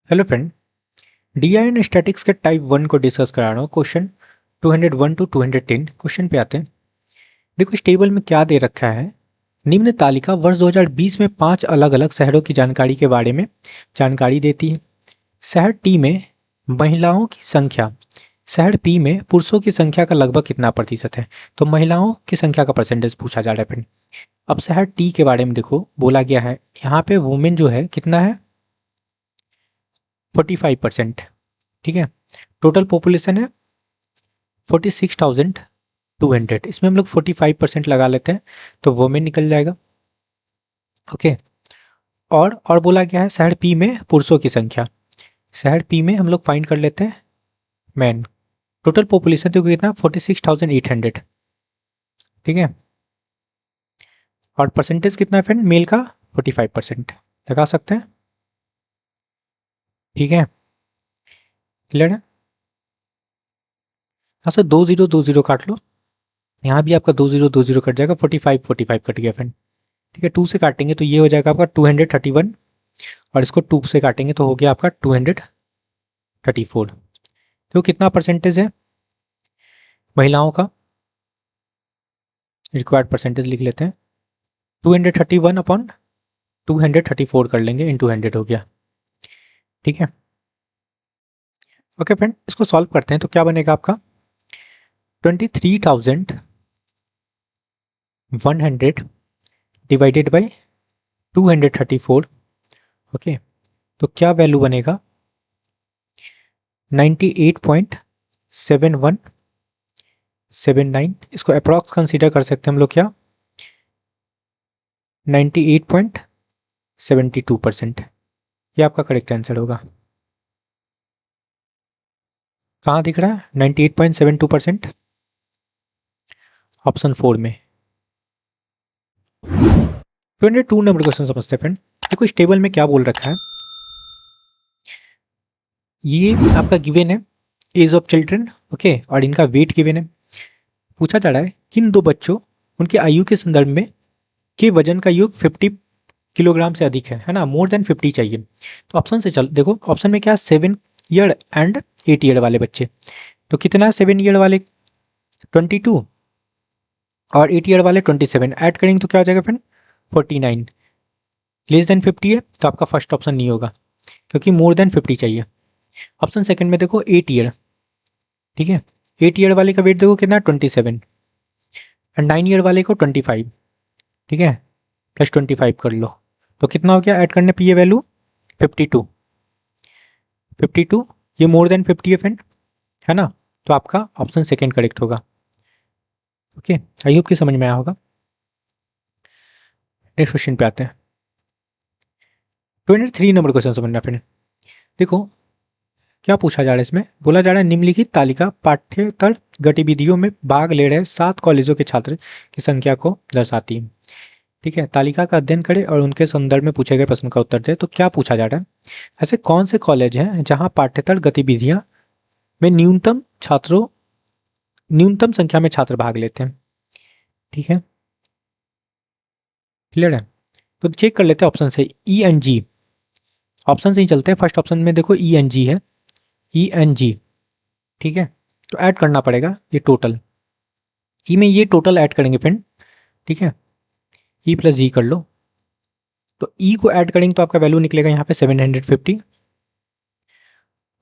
Hello friend, DI and statics के type 1 को discuss करा रहा हूँ। क्वेश्चन 201 टू 210 क्वेश्चन पे आते हैं। देखो इस टेबल में क्या दे रखा है। निम्न तालिका वर्ष 2020 में 5 अलग अलग शहरों की जानकारी के बारे में जानकारी देती है। शहर टी में महिलाओं की संख्या, शहर पी में पुरुषों की संख्या का लगभग कितना प्रतिशत है। तो महिलाओं की संख्या का परसेंटेज पूछा जा रहा है फ्रेंड। अब शहर टी के बारे में देखो बोला गया है, यहाँ पे वुमेन जो है कितना है 45%। ठीक है, टोटल पॉपुलेशन है 46,200। इसमें हम लोग 45% लगा लेते हैं तो वोमेन निकल जाएगा। ओके, और बोला गया है शहर पी में पुरुषों की संख्या, शहर पी में हम लोग फाइंड कर लेते हैं मैन। टोटल पॉपुलेशन तो कितना 46,800। ठीक है, और परसेंटेज कितना है फ्रेंड मेल का 45% लगा सकते हैं। ठीक है, क्लियर है। यहाँ से 2 0 काट लो, यहाँ भी आपका 2 0 कट जाएगा, 45 कट गया फ्रेंड। ठीक है, 2 से काटेंगे तो ये हो जाएगा आपका 231, और इसको 2 से काटेंगे तो हो गया आपका 234। तो कितना परसेंटेज है महिलाओं का, रिक्वायर्ड परसेंटेज लिख लेते हैं 231 अपॉन 234 कर लेंगे, इन 200 हो गया। ठीक है, ओके फ्रेंड, इसको सॉल्व करते हैं तो क्या बनेगा आपका 23,100 डिवाइडेड बाई 234। ओके, तो क्या वैल्यू बनेगा 98.7179। इसको अप्रॉक्स कंसीडर कर सकते हैं हम लोग, क्या 98.72%। ये आपका करेक्ट आंसर होगा। कहाँ दिख रहा है 98.72%? ऑप्शन 4 में। 22 नंबर क्वेश्चन समझते हैं फ्रेंड। देखो इस टेबल में क्या बोल रखा है, ये आपका गिवन है एज ऑफ चिल्ड्रन। ओके, और इनका वेट गिवन है। पूछा जा रहा है किन दो बच्चों उनकी आयु के संदर्भ में के वजन का योग 50 किलोग्राम से अधिक है ना, मोर देन 50 चाहिए। तो ऑप्शन से चल देखो, ऑप्शन में क्या 7 ईयर एंड 8 ईयर वाले बच्चे। तो कितना 7 ईयर वाले 22 और 8 ईयर वाले 27, ऐड करेंगे तो क्या हो जाएगा फ्रेंड 49। लेस देन 50 है तो आपका फर्स्ट ऑप्शन नहीं होगा, क्योंकि मोर देन 50 चाहिए। ऑप्शन सेकंड में देखो 8 ईयर। ठीक है, 8 ईयर वाले का वेट देखो कितना 27, एंड 9 ईयर वाले को 25। ठीक है, प्लस 25 कर लो तो कितना हो गया, ऐड करने पे ये वैल्यू 52। 52 ये मोर देन 50 है फ्रेंड, है ना। तो आपका ऑप्शन सेकंड करेक्ट होगा। ओके, आई होप कि समझ में आया होगा। नेक्स्ट क्वेश्चन पे आते हैं। 23 नंबर क्वेश्चन समझना फ्रेंड। देखो क्या पूछा जा रहा है, इसमें बोला जा रहा है निम्नलिखित तालिका पाठ्येतर गतिविधियों में भाग ले रहे 7 कॉलेजों के छात्र की संख्या को दर्शाती है। ठीक है, तालिका का अध्ययन करें और उनके संदर्भ में पूछे गए प्रश्न का उत्तर दें। तो क्या पूछा जा रहा है, ऐसे कौन से कॉलेज हैं जहां पाठ्येतर गतिविधियां में न्यूनतम संख्या में छात्र भाग लेते हैं। ठीक है, क्लियर है। तो चेक कर लेते हैं ऑप्शन से, ई एन जी। ऑप्शन से ही चलते हैं। फर्स्ट ऑप्शन में देखो ई एन जी है, ई एन जी। ठीक है, तो ऐड करना पड़ेगा ये टोटल, ई में ये टोटल ऐड करेंगे फ्रेंड। ठीक है, ई प्लस जी कर लो, तो ई को ऐड करेंगे तो आपका वैल्यू निकलेगा यहाँ पे 750।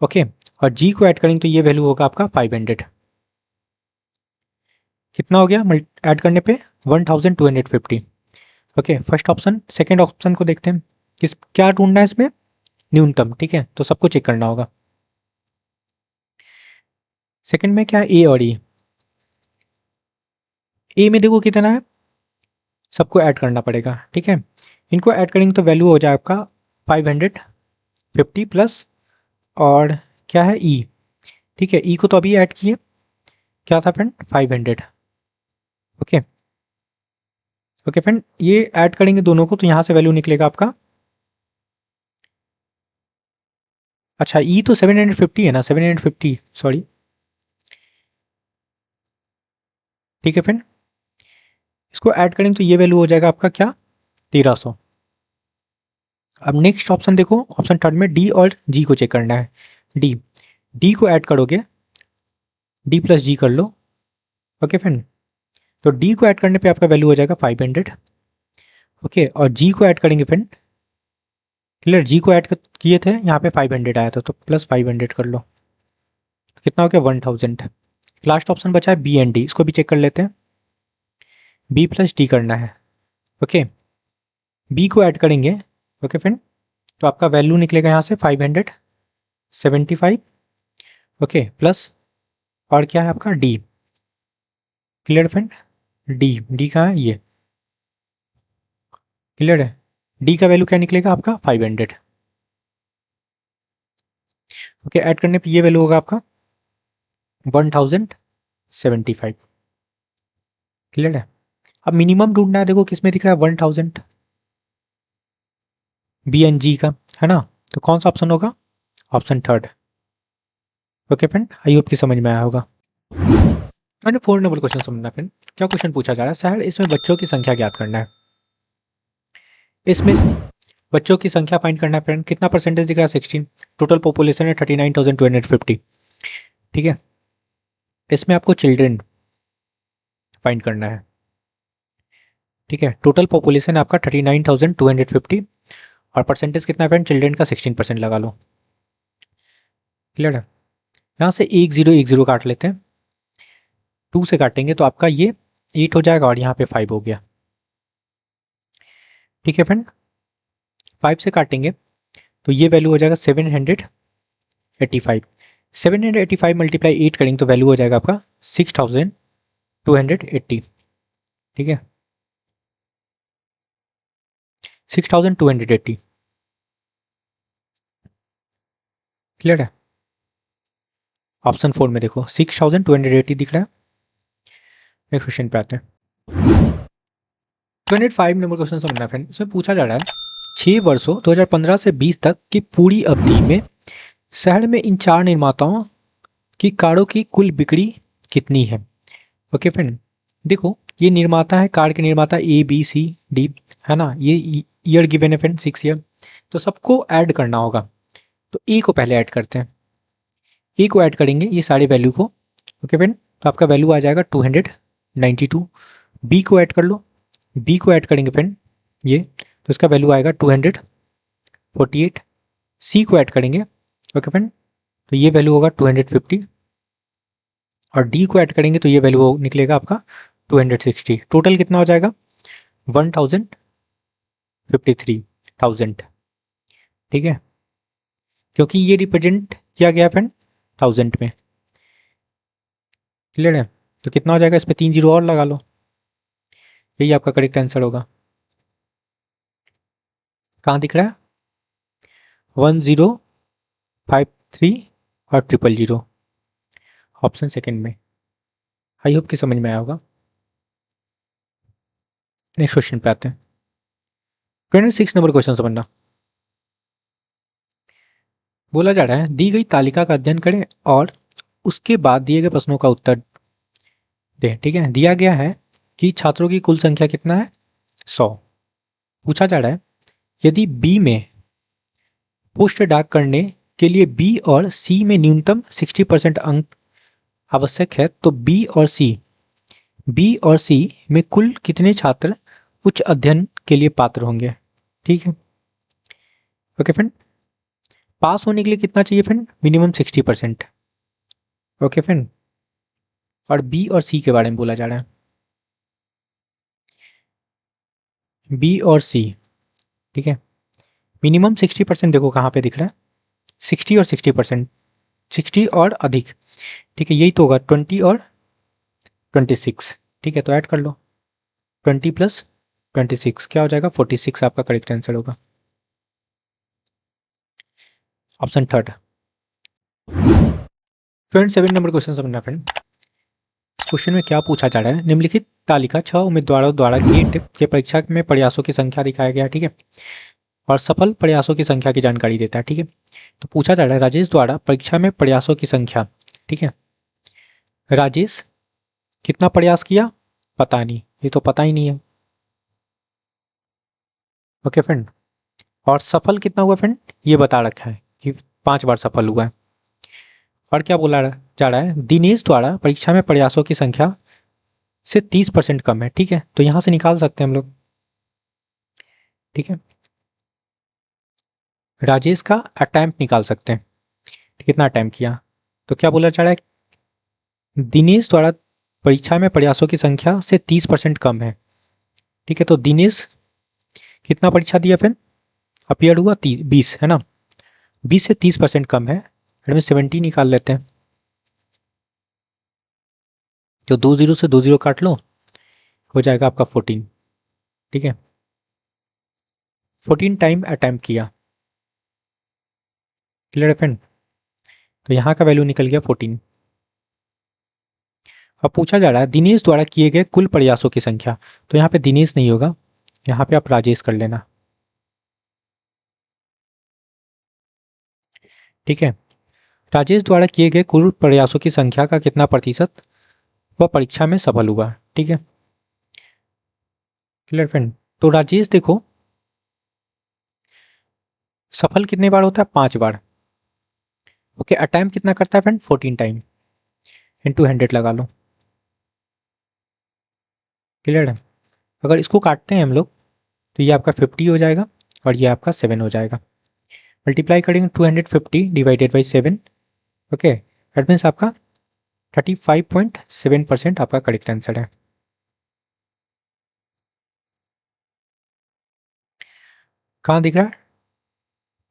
ओके, और जी को ऐड करेंगे तो ये वैल्यू होगा आपका 500। कितना हो गया ऐड करने पे 1250। Okay, first option second option को देखते हैं, किस क्या ढूंढना है इसमें न्यूनतम। ठीक है, तो सबको चेक करना होगा। सेकंड में क्या है ए और ई। ए में देखो कितना है, सबको ऐड करना पड़ेगा। ठीक है, इनको ऐड करेंगे तो वैल्यू हो जाए आपका 550 प्लस, और क्या है ई। ठीक है, ई को तो अभी ऐड किए, क्या था फ्रेंड 500। ओके, ओके फ्रेंड, ये ऐड करेंगे दोनों को तो यहाँ से वैल्यू निकलेगा आपका, अच्छा ई तो 750 है ना, 750 सॉरी। ठीक है फ्रेंड, इसको ऐड करेंगे तो ये वैल्यू हो जाएगा आपका क्या 1300। अब नेक्स्ट ऑप्शन देखो, ऑप्शन थर्ड में डी और जी को चेक करना है। डी को ऐड करोगे, डी प्लस जी कर लो। ओके फ्रेंड, तो डी को ऐड करने पे आपका वैल्यू हो जाएगा 500। ओके, और जी को ऐड करेंगे फ्रेंड, क्लियर, जी को ऐड किए थे यहाँ पे 500 आया था, तो प्लस 500 कर लो, कितना हो गया 1000। लास्ट ऑप्शन बचा है बी एंड डी, इसको भी चेक कर लेते हैं। बी प्लस डी करना है। ओके, बी को ऐड करेंगे, ओके फ्रेंड, तो आपका वैल्यू निकलेगा यहाँ से 575। ओके, प्लस और क्या है आपका डी, क्लियर फ्रेंड, डी कहाँ है, ये क्लियर है। डी का वैल्यू क्या निकलेगा आपका 500। ओके, ऐड करने पे ये वैल्यू होगा आपका 1075, क्लियर है। अब मिनिमम ढूंढना है, देखो किसमें दिख रहा है 1000, बी एंड जी का, है ना, तो कौन सा ऑप्शन होगा, option third. Okay friend, I hope की समझ में आया होगा। मैंने 4 नंबर क्वेश्चन समझना फ्रेंड, क्या क्वेश्चन पूछा जा रहा है, सर इसमें बच्चों की संख्या ज्ञात करना है। इसमें बच्चों की संख्या फाइंड करना है फ्रेंड, कितना परसेंटेज दिख रहा है 16, टोटल पॉपुलेशन है 39,250, ठीक है। इसमें आपको चिल्ड्रेन फाइंड करना है, ठीक है। टोटल पॉपुलेशन आपका 39,250 और परसेंटेज कितना है फ्रेंड, चिल्ड्रेन का 16% लगा लो, क्लियर है। यहाँ से 1 0 काट लेते हैं, 2 से काटेंगे तो आपका ये 8 हो जाएगा और यहाँ पे 5 हो गया, ठीक है फ्रेंड। 5 से काटेंगे तो ये वैल्यू हो जाएगा 785। 785 मल्टीप्लाई 8 करेंगे तो वैल्यू हो जाएगा आपका 6280, ठीक है, 6280, क्लियर है। ऑप्शन 4 में देखो 6280 दिख रहा है। नेक्स्ट क्वेश्चन पे आते हैं। 25 नंबर क्वेश्चन समझना फ्रेंड, इसमें पूछा जा रहा है 6 वर्षों 2015 से 20 तक की पूरी अवधि में शहर में इन 4 निर्माताओं की कारों की कुल बिक्री कितनी है। ओके फ्रेंड, देखो ये निर्माता है, कार के निर्माता ए बी सी डी, है ना, ये ईयर गिवन है फ्रेंड 6 ईयर, तो सबको ऐड करना होगा। तो ए को पहले ऐड करते हैं, ए को ऐड करेंगे ये सारे वैल्यू को, ओके फ्रेंड, तो आपका वैल्यू आ जाएगा 292। बी को ऐड कर लो, बी को ऐड करेंगे फ्रेंड ये, तो इसका वैल्यू आएगा 248। सी को ऐड करेंगे, ओके फ्रेंड, तो ये वैल्यू होगा 250 और डी को ऐड करेंगे तो ये वैल्यू निकलेगा आपका 260। टोटल कितना हो जाएगा 1053,000, ठीक है, क्योंकि ये रिप्रेजेंट किया गया फ्रेंड 1000 में, क्लियर है। तो कितना हो जाएगा, इस पर 3 जीरो और लगा लो, यही आपका करेक्ट आंसर होगा। कहाँ दिख रहा है 1053 और 000, ऑप्शन सेकंड में। आई होप कि समझ में आया होगा। नेक्स्ट क्वेश्चन पे आते हैं। 26 नंबर क्वेश्चन समझना, बोला जा रहा है दी गई तालिका का अध्ययन करें और उसके बाद दिए गए प्रश्नों का उत्तर दें, ठीक है। दिया गया है कि छात्रों की कुल संख्या कितना है 100। पूछा जा रहा है यदि बी में पोस्ट डाक करने के लिए बी और सी में न्यूनतम 60% अंक आवश्यक है तो बी और सी में कुल कितने छात्र उच्च अध्ययन के लिए पात्र होंगे, ठीक है। ओके फ्रेंड, पास होने के लिए कितना चाहिए फ्रेंड, मिनिमम 60%। ओके फ्रेंड, और बी और सी के बारे में बोला जा रहा है, बी और सी, ठीक है। मिनिमम 60% देखो कहाँ पे दिख रहा है, 60 और 60%, 60 और अधिक, ठीक है, यही तो होगा 20 और 26, ठीक है, तो ऐड कर लो 20 प्लस 26 क्या हो जाएगा 46, आपका करेक्ट आंसर होगा, ऑप्शन थर्ड। 27 नंबर क्वेश्चन समझना फ्रेंड, क्वेश्चन में क्या पूछा जा रहा है, निम्नलिखित तालिका 6 उम्मीदवारों द्वारा गेट के परीक्षा में प्रयासों की संख्या दिखाया गया, ठीक है, और सफल प्रयासों की संख्या की जानकारी देता है, ठीक है। तो पूछा जा रहा है राजेश द्वारा परीक्षा में प्रयासों की संख्या, ठीक है, राजेश कितना प्रयास किया पता नहीं, ये तो पता ही नहीं है। ओके फ्रेंड, और सफल कितना हुआ फ्रेंड, ये बता रखा है कि 5 बार सफल हुआ है। और क्या बोला जा रहा है, दिनेश द्वारा परीक्षा में प्रयासों की संख्या से 30% कम है। ठीक है, तो यहां से निकाल सकते हैं हम लोग। ठीक है, राजेश का अटेम्प्ट निकाल सकते हैं, कितना अटेम्प्ट किया। तो क्या बोला जा रहा है, दिनेश द्वारा परीक्षा में प्रयासों की संख्या से 30% कम है। ठीक है, तो दिनेश कितना परीक्षा दिया फिर, अपियर हुआ 20 है ना, 20 से 30% कम है, में 70 निकाल लेते हैं। तो 2 जीरो से 2 जीरो काट लो, हो जाएगा आपका 14। ठीक है, 14 टाइम अटेम्प्ट किया। क्लियर है फ्रेंड, तो यहाँ का वैल्यू निकल गया 14। अब पूछा जा रहा है दिनेश द्वारा किए गए कुल प्रयासों की संख्या, तो यहाँ पे दिनेश नहीं होगा, यहाँ पे आप राजेश कर लेना। ठीक है, राजेश द्वारा किए गए कुल प्रयासों की संख्या का कितना प्रतिशत वह परीक्षा में सफल हुआ। ठीक है, क्लियर फ्रेंड, तो राजेश देखो सफल कितने बार होता है, 5 बार। ओके, अटैम्प्ट कितना करता है फ्रेंड, 14 टाइम, इंटू 100 लगा लो। क्लियर है, अगर इसको काटते हैं हम लोग तो ये आपका 50 हो जाएगा और ये आपका 7 हो जाएगा। मल्टीप्लाई करेंगे 250 divided by 7। Okay, that means आपका 35.7% आपका करेक्ट आंसर है। कहाँ दिख रहा है,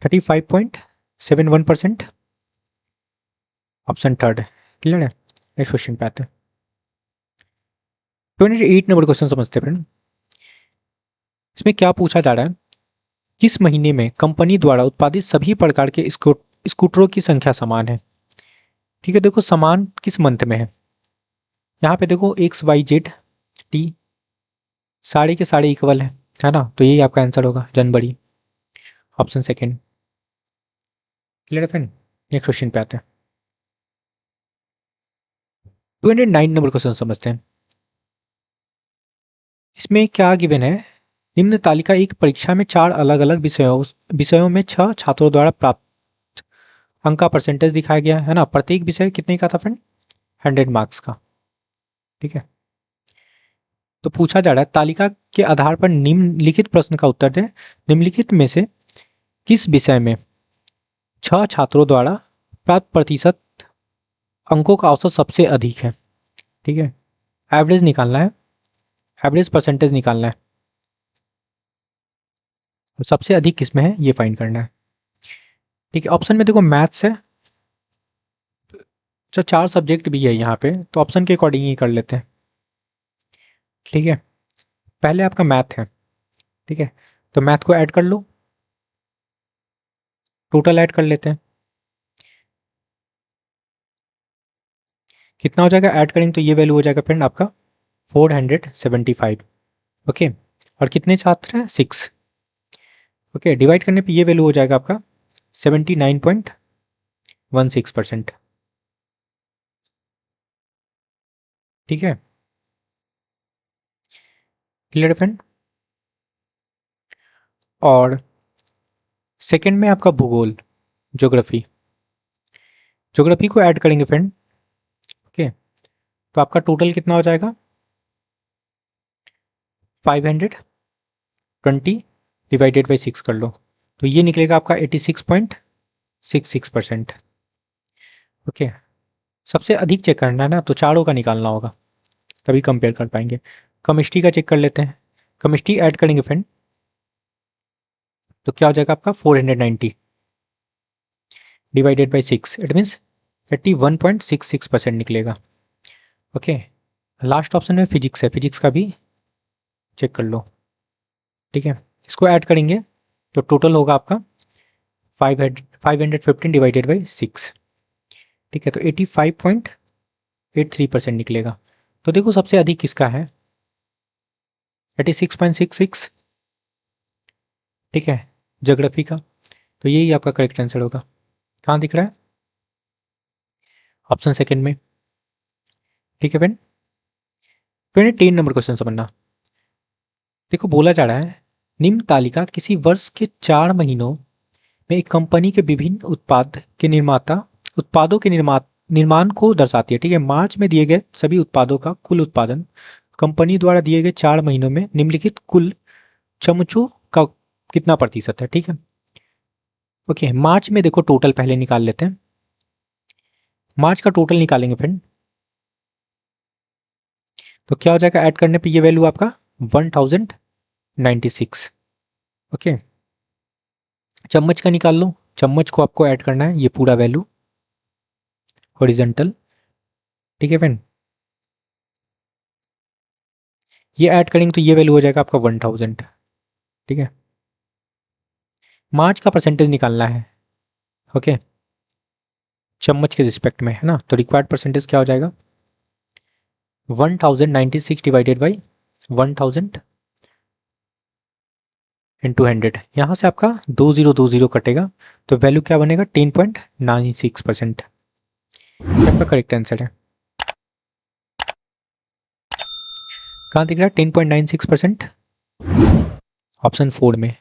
35.71%, ऑप्शन थर्ड। क्लियर है, नेक्स्ट क्वेश्चन पे आते हैं। 28 नंबर क्वेश्चन समझते हैं फ्रेंड। इसमें क्या पूछा जा रहा है, किस महीने में कंपनी द्वारा उत्पादित सभी प्रकार के स्कूटरों की संख्या समान है। ठीक है, देखो समान किस मंथ में है, यहाँ पे देखो XYZ T सारे के सारे इक्वल है ना, तो यही आपका आंसर होगा, जनवरी, ऑप्शन सेकेंड। क्लियर है फ्रेंड, नेक्स्ट क्वेश्चन पे आते हैं। 209 नंबर क्वेश्चन समझते हैं। इसमें क्या गिवन है, निम्न तालिका एक परीक्षा में 4 अलग अलग विषयों में 6 छात्रों द्वारा प्राप्त अंक का परसेंटेज दिखाया गया है ना, प्रत्येक विषय कितने का था फ्रेंड, 100 मार्क्स का। ठीक है, तो पूछा जा रहा है तालिका के आधार पर निम्नलिखित प्रश्न का उत्तर दें, निम्नलिखित में से किस विषय में 6 छात्रों द्वारा प्राप्त प्रतिशत अंकों का औसत सबसे अधिक है। ठीक है, एवरेज निकालना है, एवरेज परसेंटेज निकालना है, और सबसे अधिक किसमें है ये फाइंड करना है। ठीक है, ऑप्शन में देखो मैथ्स है, तो 4 सब्जेक्ट भी है यहाँ पे, तो ऑप्शन के अकॉर्डिंग ही कर लेते हैं। ठीक है, पहले आपका मैथ है। ठीक है, तो मैथ को ऐड कर लो, टोटल ऐड कर लेते हैं, कितना हो जाएगा, ऐड करेंगे तो ये वैल्यू हो जाएगा फ्रेंड आपका 475। ओके, और कितने छात्र हैं, 6। ओके, डिवाइड करने पे ये वैल्यू हो जाएगा आपका 79.16%। ठीक है, क्लियर फ्रेंड। और सेकंड में आपका भूगोल, ज्योग्राफी, ज्योग्राफी को ऐड करेंगे फ्रेंड। ओके, तो आपका टोटल कितना हो जाएगा, 520 डिवाइडेड बाई 6 कर लो, तो ये निकलेगा आपका 86.66%। ओके, सबसे अधिक चेक करना है ना, तो चारों का निकालना होगा, तभी कंपेयर कर पाएंगे। केमिस्ट्री का चेक कर लेते हैं, केमिस्ट्री ऐड करेंगे फ्रेंड, तो क्या हो जाएगा आपका 490 डिवाइडेड बाई 6, इट मीन्स 81.66% निकलेगा। ओके, लास्ट ऑप्शन में फिजिक्स है, फिजिक्स का भी चेक कर लो। ठीक है, इसको ऐड करेंगे तो टोटल होगा आपका 515 डिवाइडेड बाई 6। ठीक है, तो 85.83% निकलेगा। तो देखो सबसे अधिक किसका है, 86.66। ठीक है, ज्योग्राफी का, तो यही आपका करेक्ट आंसर होगा। कहाँ दिख रहा है, ऑप्शन सेकंड में। ठीक है फ्रेंड, 10 नंबर क्वेश्चन समझना। देखो बोला जा रहा है निम्न तालिका किसी वर्ष के 4 महीनों में एक कंपनी के विभिन्न उत्पादों के निर्माण को दर्शाती है। ठीक है, मार्च में दिए गए सभी उत्पादों का कुल उत्पादन कंपनी द्वारा दिए गए 4 महीनों में निम्नलिखित कुल चमचों का कितना प्रतिशत है। ठीक है, ओके, मार्च में देखो टोटल पहले निकाल लेते हैं। मार्च का टोटल निकालेंगे फ्रेंड, तो क्या हो जाएगा, ऐड करने पे ये वैल्यू आपका 1096। ओके, चम्मच का निकाल लो, चम्मच को आपको ऐड करना है, ये पूरा वैल्यू हॉरिजॉन्टल। ठीक है फ्रेंड, ये ऐड करेंगे तो ये वैल्यू हो जाएगा आपका 1000। ठीक है, मार्च का परसेंटेज निकालना है। ओके, चम्मच के रिस्पेक्ट में है ना, तो रिक्वायर्ड परसेंटेज क्या हो जाएगा, 1096 डिवाइडेड बाई 1000 इंटू 100। यहाँ से आपका 2020 कटेगा, तो वैल्यू क्या बनेगा, 10.96%। आपका करेक्ट आंसर है। कहाँ दिख रहा है 10.96%, ऑप्शन 4 में।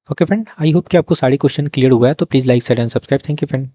ओके फ्रेंड, आई होप कि आपको सारी क्वेश्चन क्लियर हुआ है, तो please like share and subscribe. Thank you friend.